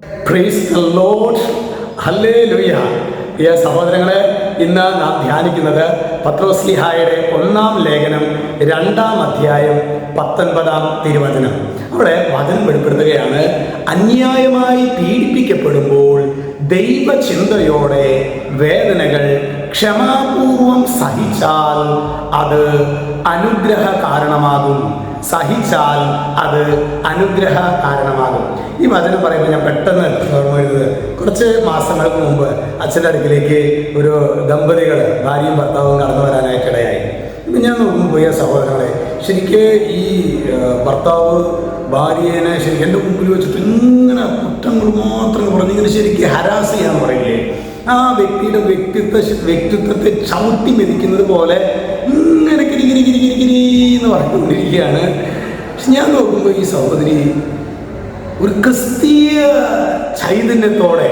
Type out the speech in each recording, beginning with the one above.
Praise the Lord. Hallelujah. പ്രിയ സഹോദരങ്ങളെ, ഇന്ന് നാം ധ്യാനിക്കുന്നത് പത്രോസ്ലീഹായുടെ 1-ാം ലേഖനം 2-ാം അധ്യായം 19-ാം തിരുവചനം. അവിടെ വചനം വെളിപ്പെടുത്തുകയാണ്: അന്യായമായി പീഡിപ്പിക്കപ്പെടുമ്പോൾ ദൈവചിന്തയോടെ വേദനകൾ ക്ഷമാപൂർവം സഹിച്ചാൽ അത് അനുഗ്രഹ കാരണമാകും. സഹിച്ചാൽ അത് അനുഗ്രഹ കാരണമാകും. ഈ വചനം പറയുമ്പോൾ ഞാൻ പെട്ടെന്ന് ഓർമ്മ വരുന്നത്, കുറച്ച് മാസങ്ങൾക്ക് മുമ്പ് അച്ഛൻ്റെ അടുക്കിലേക്ക് ഒരു ദമ്പതികൾ, ഭാര്യയും ഭർത്താവും കടന്നു വരാനായിട്ടിടയായി. ഇപ്പം ഞാൻ നോക്കുമ്പോൾ പോയ സഹോദരങ്ങളെ, ശരിക്ക് ഈ ഭർത്താവ് ഭാര്യനെ ശരിക്കും എൻ്റെ മുമ്പിൽ വെച്ചിട്ട് ഇങ്ങനെ കുറ്റങ്ങൾ മാത്രം പറഞ്ഞിങ്ങനെ ശരിക്കും ഹരാസ് ചെയ്യാന്ന് പറയില്ലേ, ആ വ്യക്തിയുടെ വ്യക്തിത്വത്തെ ചവിട്ടി മെതിക്കുന്നത് പോലെ ഇങ്ങനെ കിരി എന്ന് പറഞ്ഞുകൊണ്ടിരിക്കുകയാണ്. പക്ഷെ ഞാൻ നോക്കുമ്പോൾ ഈ സഹോദരി ഒരു ക്രിസ്തീയ ചൈതന്യത്തോടെ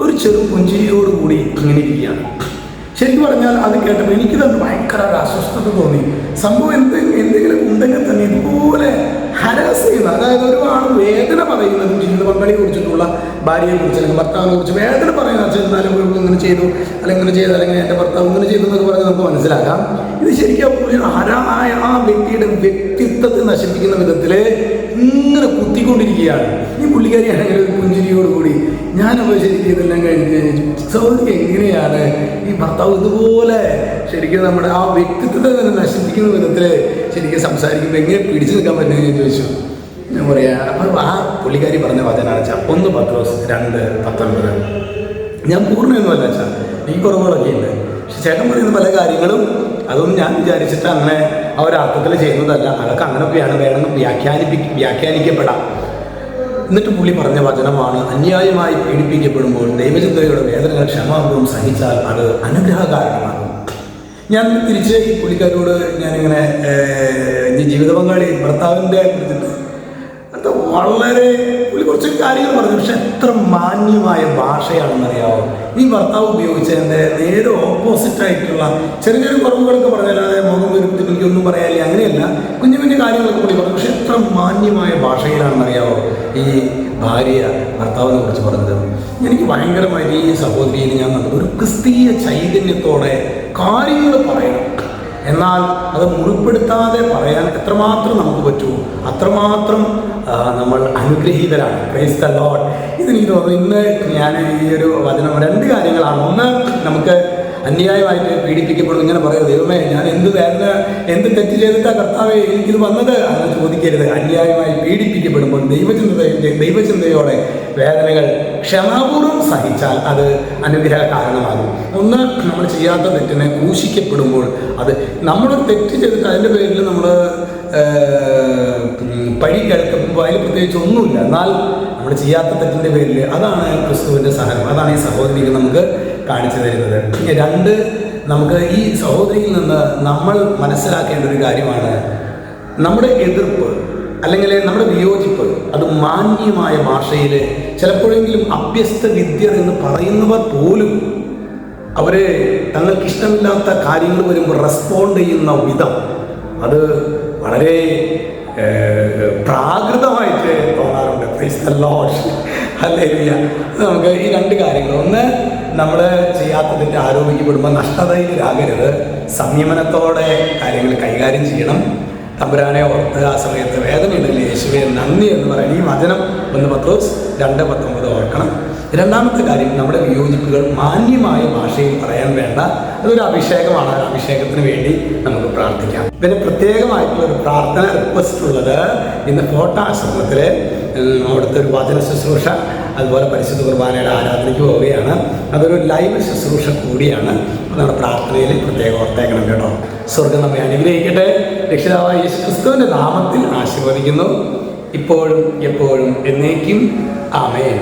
ഒരു ചെറു പുഞ്ചിരിയോടുകൂടി ഇങ്ങനെ ഇരിക്കുകയാണ്. ശരിക്കും പറഞ്ഞാൽ അത് കേട്ടപ്പോൾ എനിക്ക് തന്നെ ഭയങ്കര അസ്വസ്ഥത തോന്നി. സംഭവം എന്തെങ്കിലും ഉണ്ടെങ്കിൽ തന്നെ ഇതുപോലെ ഹരാസ് ചെയ്യുന്ന, അതായത് ഒരുപാട് വേദന പറയുന്നതും ജീവിത പങ്കാളിയെ കുറിച്ചിട്ടുള്ള, ഭാര്യയെ കുറിച്ച് അല്ലെങ്കിൽ ഭർത്താവിനെ കുറിച്ച് വേദന പറയുന്ന, എന്നാലും ഇങ്ങനെ ചെയ്തു അല്ലെങ്കിൽ ഇങ്ങനെ ചെയ്തു, അല്ലെങ്കിൽ എൻ്റെ ഭർത്താവ് ഇങ്ങനെ ചെയ്തു എന്നൊക്കെ പറഞ്ഞ് നമുക്ക് മനസ്സിലാക്കാം. ഇത് ശരിക്കും ആ വ്യക്തിയുടെ വ്യക്തിത്വത്തെ നശിപ്പിക്കുന്ന വിധത്തിൽ ഇങ്ങനെ കുത്തിക്കൊണ്ടിരിക്കുകയാണ്. ഈ പുള്ളിക്കാരിയാണെങ്കിൽ ഒരു പുഞ്ചിരിയോടുകൂടി ഞാനപ്പോൾ ശരിക്കും ഇതെല്ലാം കഴിഞ്ഞ് സഹോദരി എങ്ങനെയാണ് ഈ ഭർത്താവ് ഇതുപോലെ ശരിക്കും നമ്മുടെ ആ വ്യക്തിത്വത്തെ തന്നെ നശിപ്പിക്കുന്ന വിധത്തിൽ ശരിക്കും സംസാരിക്കുമ്പോൾ എങ്ങനെ പിടിച്ചു നിൽക്കാൻ പറ്റുമെന്ന് ചോദിച്ചു. ഞാൻ പറയാം, അപ്പോൾ ആ പുള്ളിക്കാരി പറഞ്ഞ വചനാണ് വെച്ചാൽ 1 പത്രോസ് 2:19. ഞാൻ പൂർണ്ണമൊന്നുമല്ല വെച്ചാൽ ഈ കുറവുകളൊക്കെ ഉണ്ട്. പക്ഷെ ചേട്ടൻ പറയുന്ന പല കാര്യങ്ങളും അതൊന്നും ഞാൻ വിചാരിച്ചിട്ട് അങ്ങനെ ആ ഒരു അർത്ഥത്തിൽ ചെയ്യുന്നതല്ല. അതൊക്കെ അങ്ങനെ വേണമെങ്കിൽ വ്യാഖ്യാനിക്കപ്പെടാം. എന്നിട്ട് പുള്ളി പറഞ്ഞ വചനമാണ്: അന്യായമായി പീഡിപ്പിക്കപ്പെടുമ്പോൾ ദൈവചിന്തയുടെ വേദനകൾ ക്ഷമാപൂർവം സഹിച്ചാൽ അത് അനുഗ്രഹ കാരണമാകും. ഞാൻ തിരിച്ച് ഈ പുള്ളിക്കാരോട് ഞാനിങ്ങനെ ജീവിത പങ്കാളി ഭർത്താവിൻ്റെ അത് വളരെ പുള്ളി കുറച്ച് കാര്യങ്ങൾ പറഞ്ഞു. പക്ഷെ എത്ര മാന്യമായ ഭാഷയാണെന്നറിയാമോ ഈ ഭർത്താവ് ഉപയോഗിച്ചതിൻ്റെ നേരെ ഓപ്പോസിറ്റായിട്ടുള്ള ചെറിയ ചെറിയ കുറവുകളൊക്കെ പറഞ്ഞാൽ, അതായത് മുഖം വരുത്തിട്ട് എനിക്കൊന്നും പറയാനില്ല, അങ്ങനെയല്ല, കുഞ്ഞു കുഞ്ഞു കാര്യങ്ങളൊക്കെ പുള്ളി പറഞ്ഞു. പക്ഷെ എത്ര മാന്യമായ ഭാഷയിലാണെന്നറിയാമോ ഈ ഭാര്യ ഭർത്താവിനെ കുറിച്ച് പറഞ്ഞത്. എനിക്ക് ഭയങ്കരമായിട്ട് ഈ സഹോദരിയിൽ ഞാൻ കണ്ടത് ഒരു ക്രിസ്തീയ ചൈതന്യത്തോടെ കാര്യങ്ങൾ പറയണം, എന്നാൽ അത് മുറിപ്പെടുത്താതെ പറയാൻ എത്രമാത്രം നമുക്ക് പറ്റുമോ അത്രമാത്രം നമ്മൾ അനുഗ്രഹീതരാണ്. Praise the Lord. ഇതെനിക്ക് തോന്നുന്നു ഇന്ന് ഞാൻ ഈ ഒരു വചനം 2 കാര്യങ്ങളാണ്. ഒന്ന്, നമുക്ക് അന്യായമായിട്ട് പീഡിപ്പിക്കപ്പെടും ഇങ്ങനെ പറയരുത്. ദൈവമേ, ഞാൻ എന്ത് തെറ്റ് ചെയ്തിട്ടാണ് കർത്താവേ എനിക്കിത് വന്നത് അങ്ങനെ ചോദിക്കരുത്. അന്യായമായി പീഡിപ്പിക്കപ്പെടുമ്പോൾ ദൈവചിന്തയോടെ വേദനകൾ ക്ഷമാപൂർവം സഹിച്ചാൽ അത് അനുഗ്രഹ കാരണമാകും. ഒന്ന്, നമ്മൾ ചെയ്യാത്ത തെറ്റിനെ ക്രൂശിക്കപ്പെടുമ്പോൾ, അത് നമ്മൾ തെറ്റ് ചെയ്തിട്ട് അതിൻ്റെ പേരിൽ നമ്മൾ പഴി കേൾക്കുമ്പോൾ അതിൽ പ്രത്യേകിച്ച് ഒന്നുമില്ല, എന്നാൽ നമ്മൾ ചെയ്യാത്ത തെറ്റിൻ്റെ പേരിൽ, അതാണ് ക്രിസ്തുവിൻ്റെ സഹനം. അതാണ് ഈ സഹോദരിക്ക് നമുക്ക് കാണിച്ചു തരുന്നത്. 2, നമുക്ക് ഈ സഹോദരിയിൽ നിന്ന് നമ്മൾ മനസ്സിലാക്കേണ്ട ഒരു കാര്യമാണ്, നമ്മുടെ എതിർപ്പ് അല്ലെങ്കിൽ നമ്മുടെ വിയോജിപ്പ് അത് മാന്യമായ ഭാഷയിൽ, ചിലപ്പോഴെങ്കിലും അഭ്യസ്ത വിദ്യർ എന്ന് പറയുന്നവർ പോലും അവർ തങ്ങൾക്കിഷ്ടമില്ലാത്ത കാര്യങ്ങൾ വരുമ്പോൾ റെസ്പോണ്ട് ചെയ്യുന്ന വിധം അത് വളരെ പ്രാകൃതമായിട്ട് തോന്നാറുണ്ട്. Praise the Lord. ഹല്ലേലൂയ. നമുക്ക് ഈ 2 കാര്യങ്ങൾ, ഒന്ന്, നമ്മൾ ചെയ്യാത്തതിൻ്റെ ആരോപിക്കപ്പെടുമ്പോൾ നഷ്ടതയിലാകരുത്, സംയമനത്തോടെ കാര്യങ്ങൾ കൈകാര്യം ചെയ്യണം. തമ്പുരാനെ ഓർത്ത് ആ സമയത്ത് വേദനയിടല്ലേ യേശുവേ നന്ദി എന്ന് പറയാൻ ഈ വചനം 1 പത്രോസ് 2:19 ഓർക്കണം. 2ാമത്തെ കാര്യം, നമ്മുടെ വിയോജിപ്പുകൾ മാന്യമായ ഭാഷയിൽ പറയാൻ വേണ്ട, അതൊരു അഭിഷേകമാണ്. അഭിഷേകത്തിന് വേണ്ടി നമുക്ക് പ്രാർത്ഥിക്കാം. പിന്നെ പ്രത്യേകമായിട്ടുള്ള ഒരു പ്രാർത്ഥന റിക്വസ്റ്റ് ഉള്ളത്, ഇന്ന് ഫോട്ടാശ്രമത്തിൽ അവിടുത്തെ ഒരു വചന ശുശ്രൂഷ, അതുപോലെ പരിശുദ്ധ കുർബാനയുടെ ആരാധനയ്ക്ക് പോവുകയാണ്. അതൊരു ലൈവ് ശുശ്രൂഷ കൂടിയാണ്. നമ്മുടെ പ്രാർത്ഥനയിൽ പ്രത്യേകം ഓർത്തേക്കണം കേട്ടോ. സ്വർഗ്ഗം നമ്മെ അനുഗ്രഹിക്കട്ടെ. രക്ഷിതാവായ യേശു ക്രിസ്തുവിൻ്റെ നാമത്തിൽ ആശീർവദിക്കുന്നു, ഇപ്പോഴും എപ്പോഴും എന്നേക്കും. ആമേൻ.